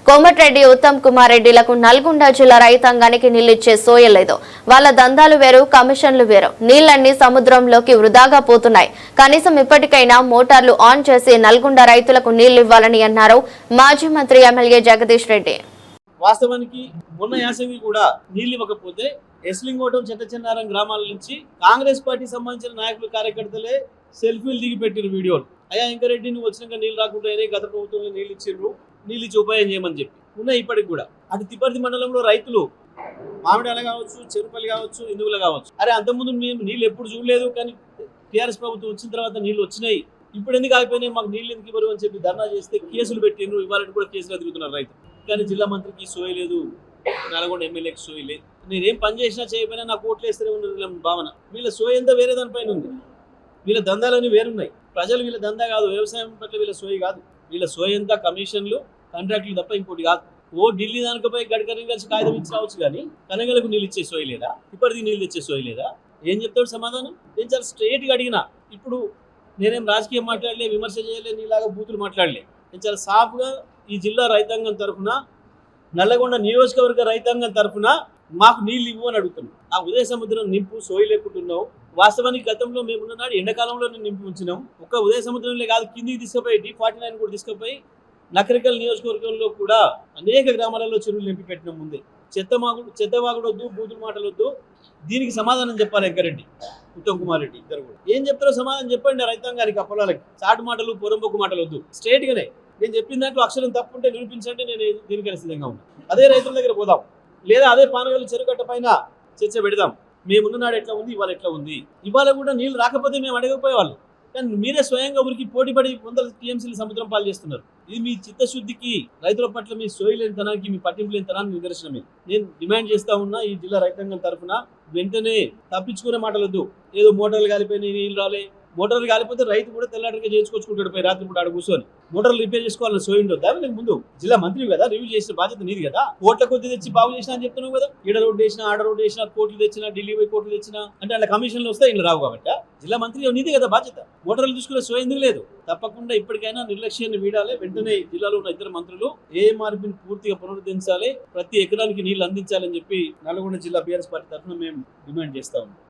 కోమటిరెడ్డి ఉత్తమ్ కుమార్ రెడ్డిలకు నల్గొండ జిల్లా రైతాంగానికి నీళ్లిచ్చే సోయలేదు. వాళ్ళ దందాలు వేరు, కమిషన్లు వేరు. నీళ్లన్నీ సముద్రంలోకి వృధాగా పోతున్నాయి. కనీసం ఇప్పటికైనా మోటార్లు ఆన్ చేసి నల్గొండ రైతులకు నీళ్లివ్వాలని అన్నారు మాజీ మంత్రి ఎమ్మెల్యే జగదీష్ రెడ్డి. వాస్తవానికి మొన్న యాసంగి కూడా నీళ్లు ఇవ్వకపోతే ఎస్లింగోటం చెట్టచెన్నారం గ్రామాల నుంచి కాంగ్రెస్ పార్టీ సంబంధించిన నాయకులు కార్యకర్తలే సెల్ఫీలు దిగి పెట్టిన వీడియోలు. అయ్యా ఇంకరెడ్డి నువ్వు వచ్చినాక నీళ్లు రాకుండా గత ప్రభుత్వంలో నీళ్ళు ఇచ్చిండ్రు, నీళ్ళు ఇచ్చి ఉపాయం చేయమని చెప్పి ఉన్నాయి. ఇప్పటికి కూడా అటు తిప్పర్తి మండలంలో రైతులు మామిడాల కావచ్చు, చెరుపల్లి కావచ్చు, ఇందువులు కావచ్చు, అరే అంతకుముందు మేము నీళ్ళు ఎప్పుడు చూడలేదు, కానీ టీఆర్ఎస్ ప్రభుత్వం వచ్చిన తర్వాత నీళ్ళు వచ్చినాయి, ఇప్పుడు ఎందుకు ఆగిపోయినాయి, మాకు నీళ్ళు ఎందుకు ఇవ్వరు అని చెప్పి ధర్నా చేస్తే కేసులు పెట్టిండ్రు. ఇవాళ కూడా కేసులు తిరుగుతున్నారు రైతులు. కానీ జిల్లా మంత్రికి సోయలేదు, నల్గొండ ఎమ్మెల్యేకి సోయలేదు. నేనేం పని చేసినా చేయకపోయినా నాకు ఓట్లు వేస్తూనే ఉన్న భావన. వీళ్ళ సోయ అంతా వేరే దానిపైన ఉంది. వీళ్ళ దందాలన్నీ వేరున్నాయి. ప్రజలు వీళ్ళ దందా కాదు, వ్యవసాయం పట్ల వీళ్ళ సోయి కాదు. వీళ్ళ సోయ అంతా కమిషన్లు, కాంట్రాక్టులు తప్ప ఇంకోటి కాదు. ఓ ఢిల్లీ దానిపై గడ్కరీ కలిసి కాగితం ఇచ్చి రావచ్చు, కానీ కనగలకు నీళ్ళు ఇచ్చే సోయి లేదా, ఇప్పటికి నీళ్ళు ఇచ్చే సోయి లేదా? ఏం చెప్తాడు సమాధానం? నేను చాలా స్ట్రైట్గా అడిగినా. ఇప్పుడు నేనేం రాజకీయం మాట్లాడలే, విమర్శ చేయలే, నీలాగా బూతులు మాట్లాడలే. నేను చాలా సాఫ్గా ఈ జిల్లా రైతాంగం తరఫున, నల్లగొండ నియోజకవర్గ రైతాంగం తరఫున మాకు నీళ్ళు ఇవ్వు అని అడుగుతున్నాం. ఆ ఉదయ సముద్రం నింపు సోయి లేకుంటున్నావు. వాస్తవానికి గతంలో మేమున్న నాడు ఎండాకాలంలో నింపి ఉంచినాం. ఒక ఉదయ సముద్రంలో కాదు, కిందికి తీసుకుపోయి D49 కూడా తీసుకుపోయి నకరికల్ నియోజకవర్గంలో కూడా అనేక గ్రామాలలో చెరువులు నింపి పెట్టినాం. ముందే చెత్తవాగుడు వద్దు, బూతులు మాటలు వద్దు. దీనికి సమాధానం చెప్పాలి వెంకరెడ్డి, ఉత్తమ్ కుమార్ రెడ్డి ఇద్దరు కూడా. ఏం చెప్తారో సమాధానం చెప్పండి రైతాంగానికి. అప్పలాలకి చాటు మాటలు, పొరంబొక్కు మాటలు వద్దు. స్ట్రైట్గానే నేను చెప్పిన దాంట్లో అక్షరం తప్పుంటే నిరూపించండి, నేను దీనికి సిద్ధంగా ఉన్నాను. అదే రైతుల దగ్గర పోదాం, లేదా అదే పానగల్లు చెరుకట్ట పైన చర్చ పెడదాం. మేమున్న నాడు ఎట్లా ఉంది, ఇవాళ ఎట్లా ఉంది. ఇవాళ కూడా నీళ్ళు రాకపోతే మేము అడగకపోయేవాళ్ళు, కానీ మీరే స్వయంగా ఊరికి పోటీపడి 100 TMCలు సముద్రం పాలు చేస్తున్నారు. ఇది మీ చిత్తశుద్ధికి, రైతుల పట్ల మీ సోయి లేనితనానికి, మీ పట్టింపు లేనితనానికి నిదర్శనమే. నేను డిమాండ్ చేస్తా ఉన్నా ఈ జిల్లా రైతాంగం తరఫున, వెంటనే తప్పించుకునే మాటలొద్దు. ఏదో మోటార్లు కాలిపోయినాయి, నీళ్ళు రాలే. మోటార్లు కాలిపోతే రైతు కూడా తెల్లారిగా చేసుకొచ్చుకుంటాడు, పోయి రాత్రి పూట ఆడ కూర్చొని. మోటార్లు రిపేర్ చేసుకోవాలని సోయి ఉండొద్దా? నేను ముందు జిల్లా మంత్రి కదా, రివ్యూ చేసిన బాధ్యత నీది కదా. కోట్ల కొద్ది తెచ్చి బాగు చేసినా అని చెప్తున్నావు కదా. ఈడ రోడ్డు వేసినా, ఆడ రోడ్డు వేసినా, కోట్లు తెచ్చినా, ఢిల్లీ పోయి కోట్లు తెచ్చినా అంటే అలా కమిషన్లు వస్తే ఇల్లు రావు. కాబట్టి జిల్లా మంత్రి నీది కదా బాధ్యత. మోటార్లు చూసుకునే సోయి ఎందుకు లేదు? తప్పకుండా ఇప్పటికైనా నిర్లక్ష్యాన్ని వీడాలి. వెంటనే జిల్లాలో ఉన్న ఇతర మంత్రులు ఏ మార్పుని పూర్తిగా పునరుద్ధరించాలి, ప్రతి ఎకరానికి నీళ్లు అందించాలని చెప్పి నల్గొండ జిల్లా BRS పార్టీ తరఫున మేము డిమాండ్ చేస్తా ఉన్నాం.